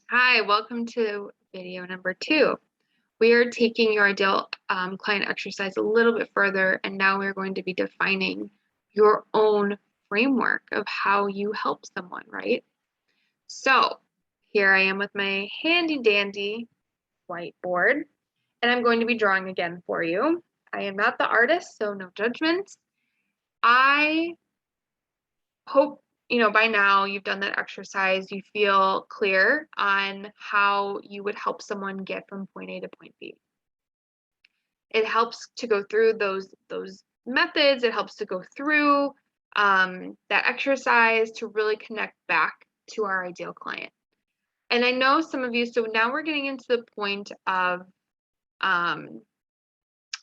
Hi, welcome to video number 2. We are taking your ideal client exercise a little bit further, and now we're going to be defining your own framework of how you help someone, right? So here I am with my handy dandy whiteboard, and I'm going to be drawing again for you. I am not the artist, so no judgments. I hope by now you've done that exercise, you feel clear on how you would help someone get from point A to point B. It helps to go through those methods. It helps to go through that exercise to really connect back to our ideal client. And I know some of you, so now we're getting into the point of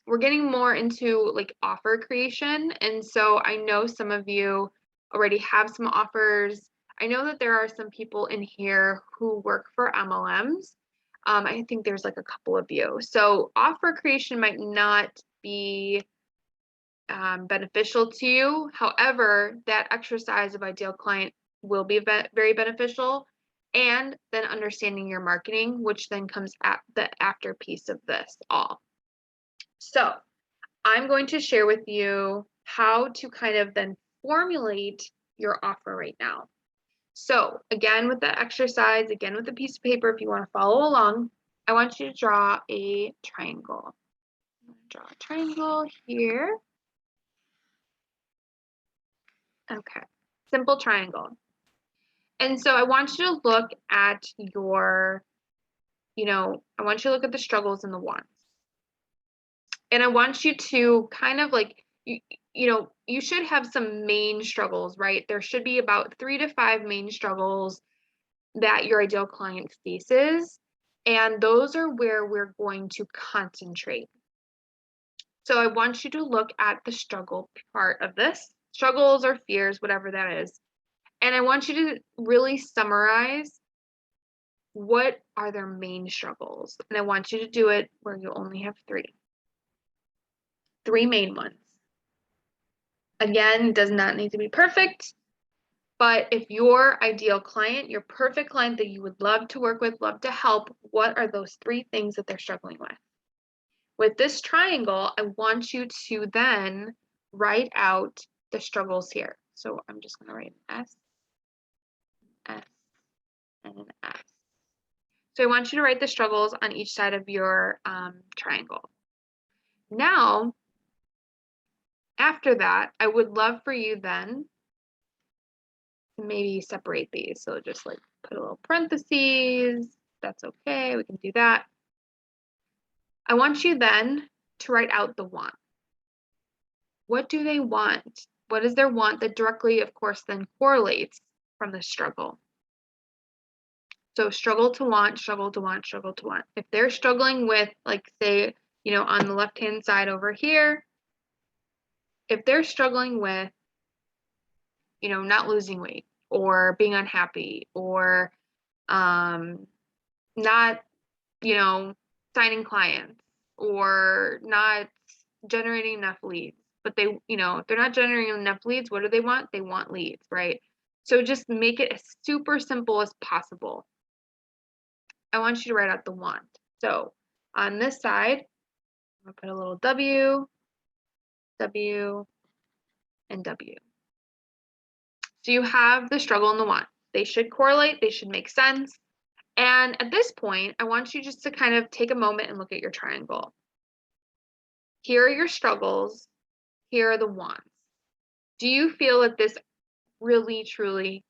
we're getting more into like offer creation. And so I know some of you already have some offers. I know that there are some people in here who work for MLMs. I think there's like a couple of you. So offer creation might not be beneficial to you. However, that exercise of ideal client will be very beneficial. And then understanding your marketing, which then comes at the after piece of this all. So I'm going to share with you how to kind of then formulate your offer right now. So again, with the exercise, again with the piece of paper, if you want to follow along, I want you to draw a triangle. I'm going to draw a triangle here. Okay, simple triangle. And so I want you to look at your, I want you to look at the struggles and the wants. And I want you to kind of like, you should have some main struggles, right? There should be about 3 to 5 main struggles that your ideal client faces. And those are where we're going to concentrate. So I want you to look at the struggle part of this, struggles or fears, whatever that is. And I want you to really summarize what are their main struggles. And I want you to do it where you only have 3 main ones. Again, it does not need to be perfect, but if your ideal client, your perfect client that you would love to work with, love to help, what are those 3 things that they're struggling with? With this triangle, I want you to then write out the struggles here. So I'm just going to write an S, S, and an S. So I want you to write the struggles on each side of your triangle. Now, after that, I would love for you then to maybe separate these. So just like put a little parentheses. That's okay. We can do that. I want you then to write out the want. What do they want? What is their want that directly, of course, then correlates from the struggle? So struggle to want, struggle to want, struggle to want. If they're struggling with, like, say, on the left-hand side over here, if they're struggling with, not losing weight or being unhappy or not, signing clients or not generating enough leads, but they, if they're not generating enough leads, what do they want? They want leads, right? So just make it as super simple as possible. I want you to write out the want. So on this side, I'm gonna put a little W, W, and W. So you have the struggle and the want. They should correlate, they should make sense. And at this point, I want you just to kind of take a moment and look at your triangle. Here are your struggles, here are the wants. Do you feel that this really, truly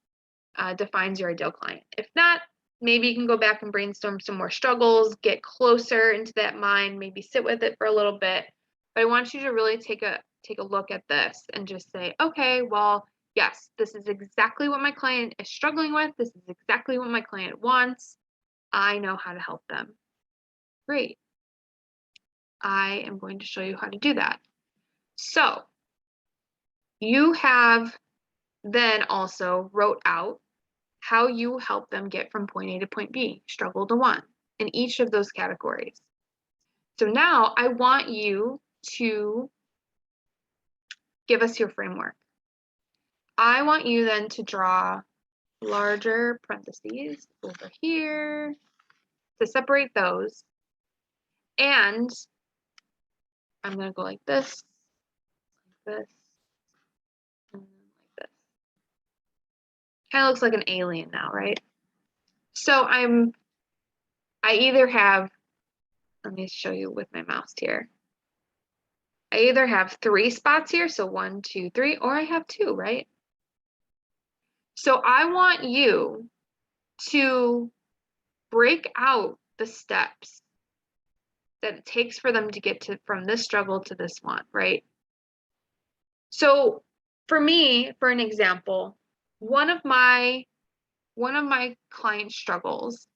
defines your ideal client? If not, maybe you can go back and brainstorm some more struggles, get closer into that mind, maybe sit with it for a little bit. But I want you to really take a look at this and just say, okay, well, yes, this is exactly what my client is struggling with. This is exactly what my client wants. I know how to help them. Great. I am going to show you how to do that. So you have then also wrote out how you help them get from point A to point B, struggle to want, in each of those categories. So now I want you to give us your framework. I want you then to draw larger parentheses over here to separate those. And I'm going to go like this, and like this. Kind of looks like an alien now, right? So I either have, let me show you with my mouse here. I either have 3 spots here, so 1, 2, 3, or I have 2, right? So I want you to break out the steps that it takes for them to get to from this struggle to this one, right? So for me, for an example, one of my client struggles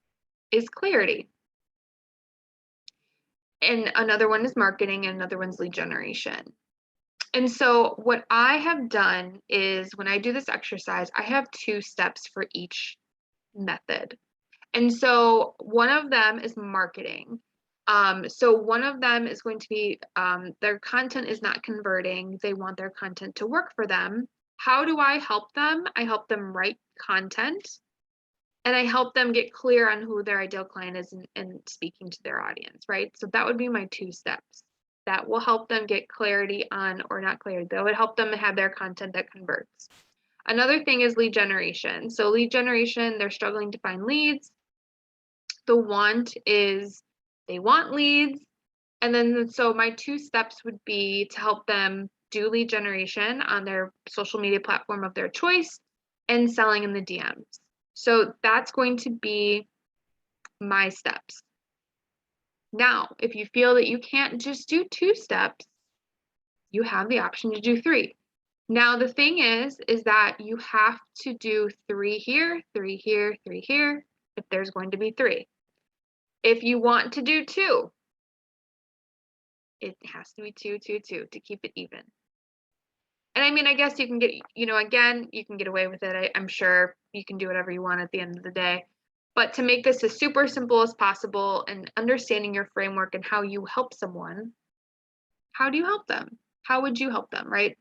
is clarity. And another one is marketing, and another one's lead generation. And so what I have done is when I do this exercise, I have 2 steps for each method. And so one of them is marketing. So one of them is going to be their content is not converting. They want their content to work for them. How do I help them? I help them write content, and I help them get clear on who their ideal client is and speaking to their audience, right? So that would be my 2 steps. That will help them get clarity on, or not clarity, that would help them have their content that converts. Another thing is lead generation. So lead generation, they're struggling to find leads. The want is they want leads. And then so my 2 steps would be to help them do lead generation on their social media platform of their choice and selling in the DMs. So that's going to be my steps. Now, if you feel that you can't just do 2 steps, you have the option to do 3. Now, the thing is that you have to do 3 here, 3 here, 3 here, if there's going to be 3. If you want to do 2, it has to be 2, 2, 2 to keep it even. And I mean, I guess you can get, again, you can get away with it. I'm sure you can do whatever you want at the end of the day. But to make this as super simple as possible and understanding your framework and how you help someone, how do you help them? How would you help them, right?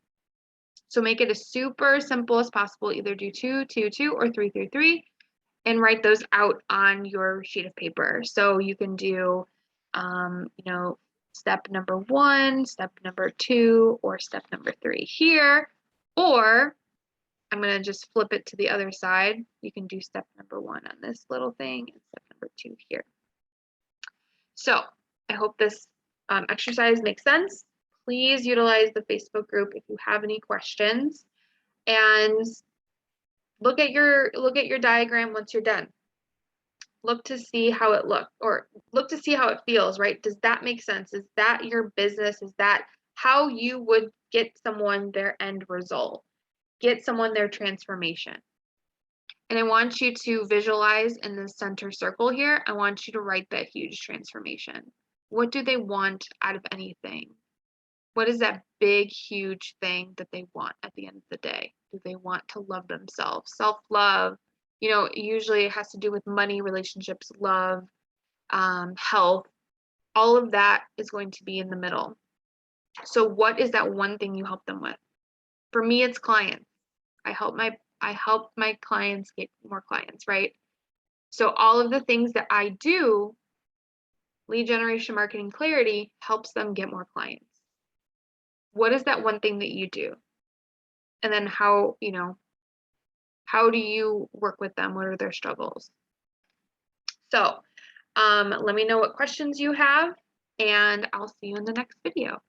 So make it as super simple as possible. Either do 2, 2, 2, or 3, 3, 3, and write those out on your sheet of paper. So you can do, step number 1, step number 2, or step number 3 here. Or I'm going to just flip it to the other side. You can do step number 1 on this little thing and step number 2 here. So I hope this exercise makes sense. Please utilize the Facebook group if you have any questions, and look at your diagram once you're done. Look to see how it looks, or look to see how it feels, right? Does that make sense? Is that your business? Is that how you would get someone their end result? Get someone their transformation? And I want you to visualize in the center circle here, I want you to write that huge transformation. What do they want out of anything? What is that big, huge thing that they want at the end of the day? Do they want to love themselves? Self-love, usually it has to do with money, relationships, love, health. All of that is going to be in the middle. So what is that one thing you help them with? For me, it's clients. I help my clients get more clients, right? So all of the things that I do, lead generation, marketing, clarity, helps them get more clients. What is that one thing that you do? And then how do you work with them? What are their struggles? So let me know what questions you have, and I'll see you in the next video.